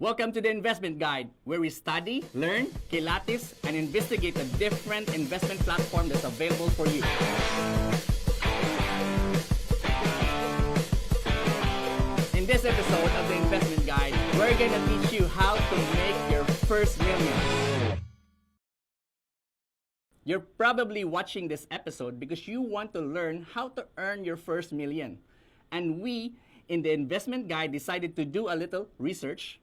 Welcome to the Investment Guide, where we study, learn, kilatis, and investigate the different investment platform that's available for you. In this episode of the Investment Guide, we're gonna teach you how to make your first million. You're probably watching this episode because you want to learn how to earn your first million. And we, in the Investment Guide, decided to do a little research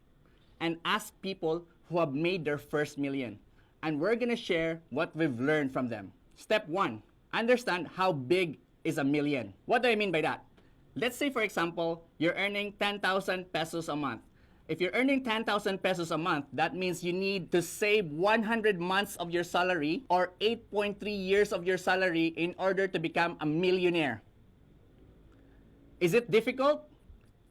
and ask people who have made their first million. And we're gonna share what we've learned from them. Step 1, understand how big is a million. What do I mean by that? Let's say, for example, you're earning 10,000 pesos a month. If you're earning 10,000 pesos a month, that means you need to save 100 months of your salary or 8.3 years of your salary in order to become a millionaire. Is it difficult?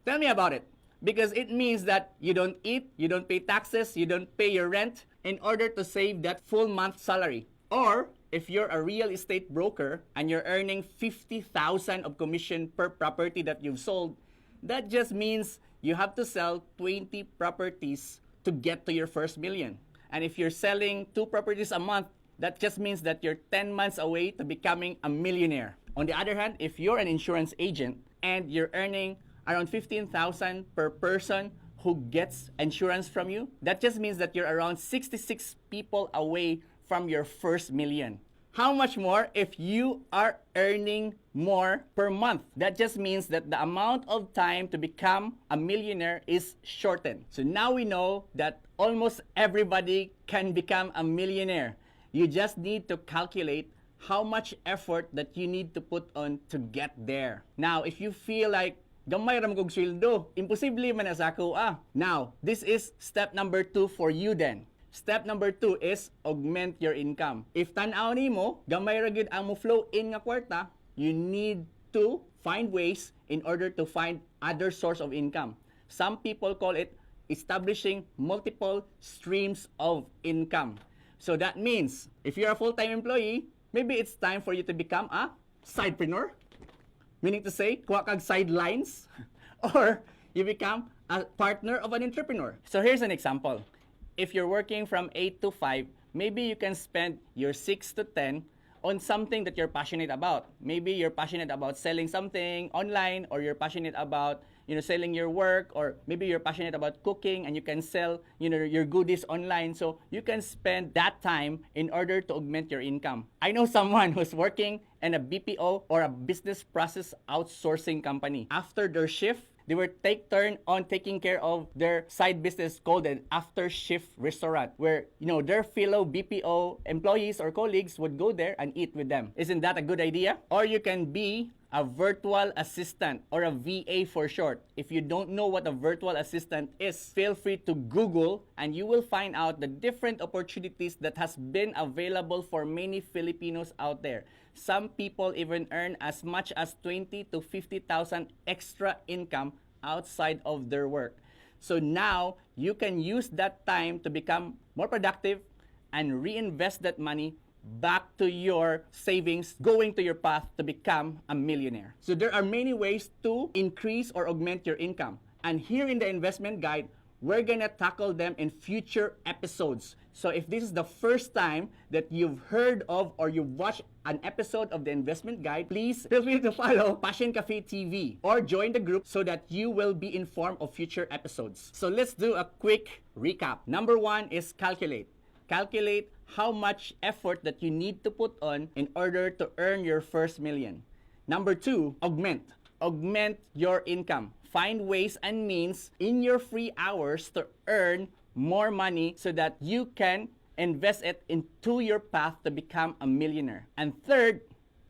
Tell me about it. Because it means that you don't eat, you don't pay taxes, you don't pay your rent in order to save that full month salary. Or if you're a real estate broker and you're earning 50,000 of commission per property that you've sold, that just means you have to sell 20 properties to get to your first million. And if you're selling 2 properties a month, that just means that you're 10 months away to becoming a millionaire. On the other hand, if you're an insurance agent and you're earning around 15,000 per person who gets insurance from you, that just means that you're around 66 people away from your first million. How much more if you are earning more per month? That just means that the amount of time to become a millionaire is shortened. So now we know that almost everybody can become a millionaire. You just need to calculate how much effort that you need to put on to get there. Now, if you feel like gamay ram kog sweldo, imposible man sa ako Now, this is step number 2 for you then. Step number 2 is augment your income. If tan-aw nimo, gamay ra gyud ang mo flow in nga kwarta, you need to find ways in order to find other source of income. Some people call it establishing multiple streams of income. So that means, if you're a full-time employee, maybe it's time for you to become a sidepreneur. Meaning to say, kuha kag sidelines, or you become a partner of an entrepreneur. So here's an example. If you're working from 8 to 5, maybe you can spend your 6 to 10 on something that you're passionate about. Maybe you're passionate about selling something online, or you're passionate about selling your work, or maybe you're passionate about cooking and you can sell your goodies online. So you can spend that time in order to augment your income. I know someone who's working in a BPO or a business process outsourcing company. After their shift, they would take turn on taking care of their side business called an after shift restaurant, where their fellow BPO employees or colleagues would go there and eat with them. Isn't that a good idea? Or you can be a virtual assistant, or a VA for short. If you don't know what a virtual assistant is, feel free to Google and you will find out the different opportunities that has been available for many Filipinos out there. Some people even earn as much as 20 to 50,000 extra income outside of their work. So now you can use that time to become more productive and reinvest that money back to your savings, going to your path to become a millionaire. So there are many ways to increase or augment your income. And here in the Investment Guide, we're gonna tackle them in future episodes. So if this is the first time that you've heard of or you've watched an episode of the Investment Guide, please feel free to follow Passion Cafe TV or join the group so that you will be informed of future episodes. So let's do a quick recap. Number 1 is calculate. Calculate how much effort that you need to put on in order to earn your first million. Number 2, augment. Augment your income. Find ways and means in your free hours to earn more money so that you can invest it into your path to become a millionaire. And third,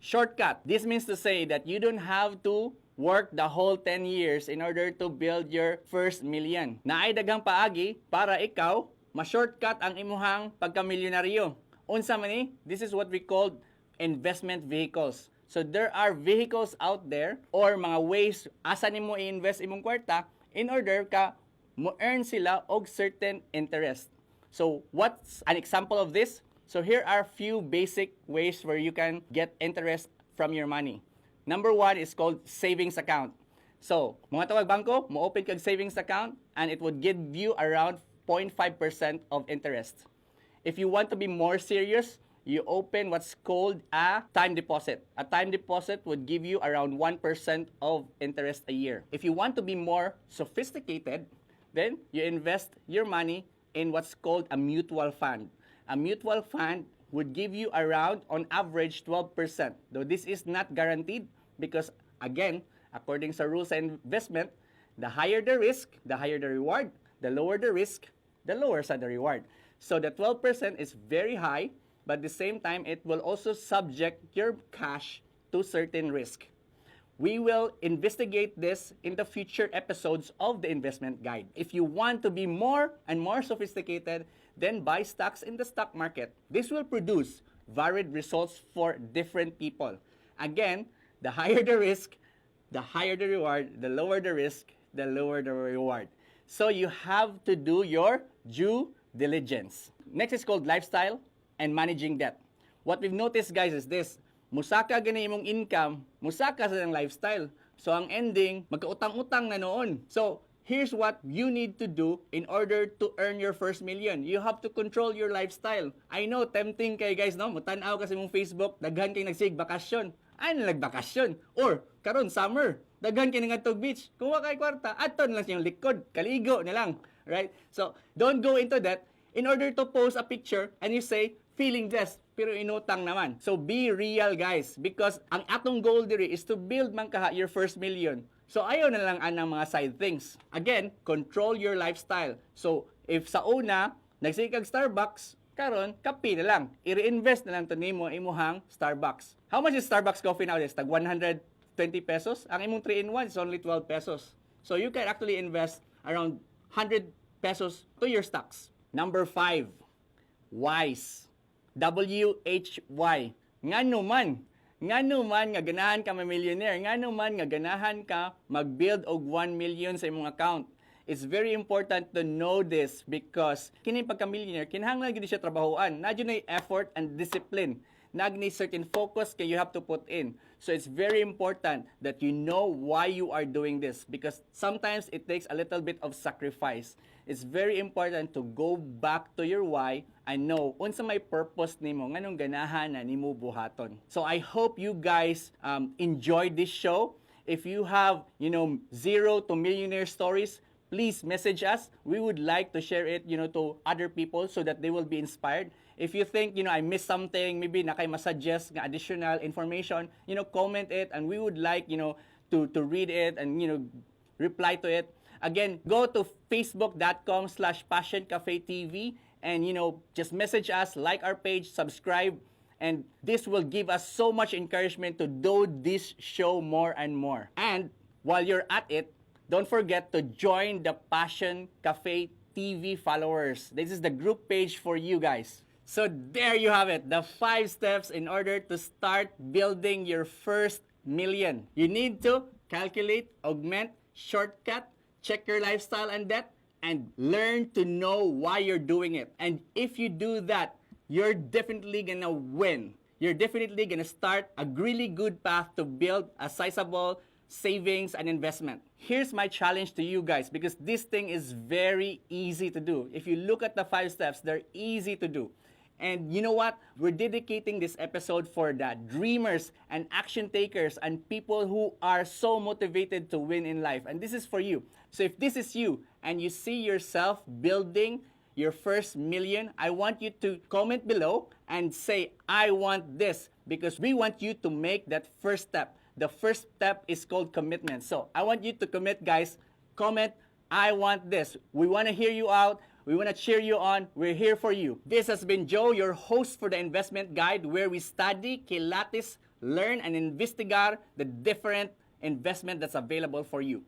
shortcut. This means to say that you don't have to work the whole 10 years in order to build your first million. Naay daghang paagi para ikaw ma-shortcut ang imuhang pagka-milyonaryo. Unsa man ni? This is what we call investment vehicles. So there are vehicles out there or mga ways asa nimo i-invest imong kwarta in order ka mo earn sila og certain interest. So what's an example of this? So here are few basic ways where you can get interest from your money. Number 1 is called savings account. So, mga tawag bangko, mo-open kag savings account and it would give you around 0.5% of interest. If you want to be more serious, you open what's called a time deposit. A time deposit would give you around 1% of interest a year. If you want to be more sophisticated, then you invest your money in what's called a mutual fund. A mutual fund would give you around, on average, 12%. Though this is not guaranteed because, again, according to rules and investment, the higher the risk, the higher the reward. The lower the risk, the lower the reward. So the 12% is very high, but at the same time, it will also subject your cash to certain risk. We will investigate this in the future episodes of the investment guide. If you want to be more and more sophisticated, then buy stocks in the stock market. This will produce varied results for different people. Again, the higher the risk, the higher the reward, the lower the risk, the lower the reward. So you have to do your due diligence. Next is called lifestyle and managing debt. What we've noticed, guys, is this. Musaka gani imong income, musaka sa ng lifestyle. So ang ending, magkautang-utang na noon. So here's what you need to do in order to earn your first million. You have to control your lifestyle. I know, tempting kay guys, no? Mutanaw kasi mong Facebook, daghan kay nagsig bakasyon. Ay, nagbakasyon. Or, karon summer, daghan kay ngadtog beach. Kung wa kay kwarta, aton lang siyang likod, kaligo na lang. Right? So, don't go into that in order to post a picture and you say, feeling blessed, pero inutang naman. So, be real, guys. Because ang atong goal diri is to build man kaha your first million. So, ayaw na lang anang mga side things. Again, control your lifestyle. So, if sa una, nagsikag Starbucks, karon kape na lang. I-reinvest na lang to nimo imuhang Starbucks. How much is Starbucks coffee nowadays? Tag 120 pesos? Ang imong 3-in-1 is only 12 pesos. So, you can actually invest around 100 pesos to your stocks. Number 5, wise. W-H-Y. Ngano man nga ganahan ka ma-millionaire, ngano man nga ganahan ka mag-build og 1 million sa imong account. It's very important to know this because kini pagka-millionaire, kinahanglan gid siya trabahoan. Nadyo na effort and discipline. Nagni certain focus kay you have to put in. So it's very important that you know why you are doing this because sometimes it takes a little bit of sacrifice. It's very important to go back to your why and know unsa may purpose nimo nganong ganahan na nimo buhaton. So I hope you guys enjoyed this show. If you have, zero to millionaire stories, please message us. We would like to share it, to other people so that they will be inspired. If you think, I missed something, maybe na kay masuggest nga additional information, comment it and we would like, to read it and, reply to it. Again, go to facebook.com/passioncafetv and, just message us, like our page, subscribe, and this will give us so much encouragement to do this show more and more. And while you're at it, don't forget to join the Passion Cafe TV followers. This is the group page for you guys. So there you have it, the 5 steps in order to start building your first million. You need to calculate, augment, shortcut, check your lifestyle and debt, and learn to know why you're doing it. And if you do that, you're definitely gonna win. You're definitely gonna start a really good path to build a sizable savings and investment. Here's my challenge to you guys because this thing is very easy to do. If you look at the 5 steps, they're easy to do. And you know what? We're dedicating this episode for the dreamers and action takers and people who are so motivated to win in life. And this is for you. So if this is you and you see yourself building your first million, I want you to comment below and say, I want this, because we want you to make that first step. The first step is called commitment. So I want you to commit, guys. Comment, I want this. We want to hear you out. We want to cheer you on. We're here for you. This has been Joe, your host for the Investment Guide, where we study, kilatis, learn, and investigar the different investment that's available for you.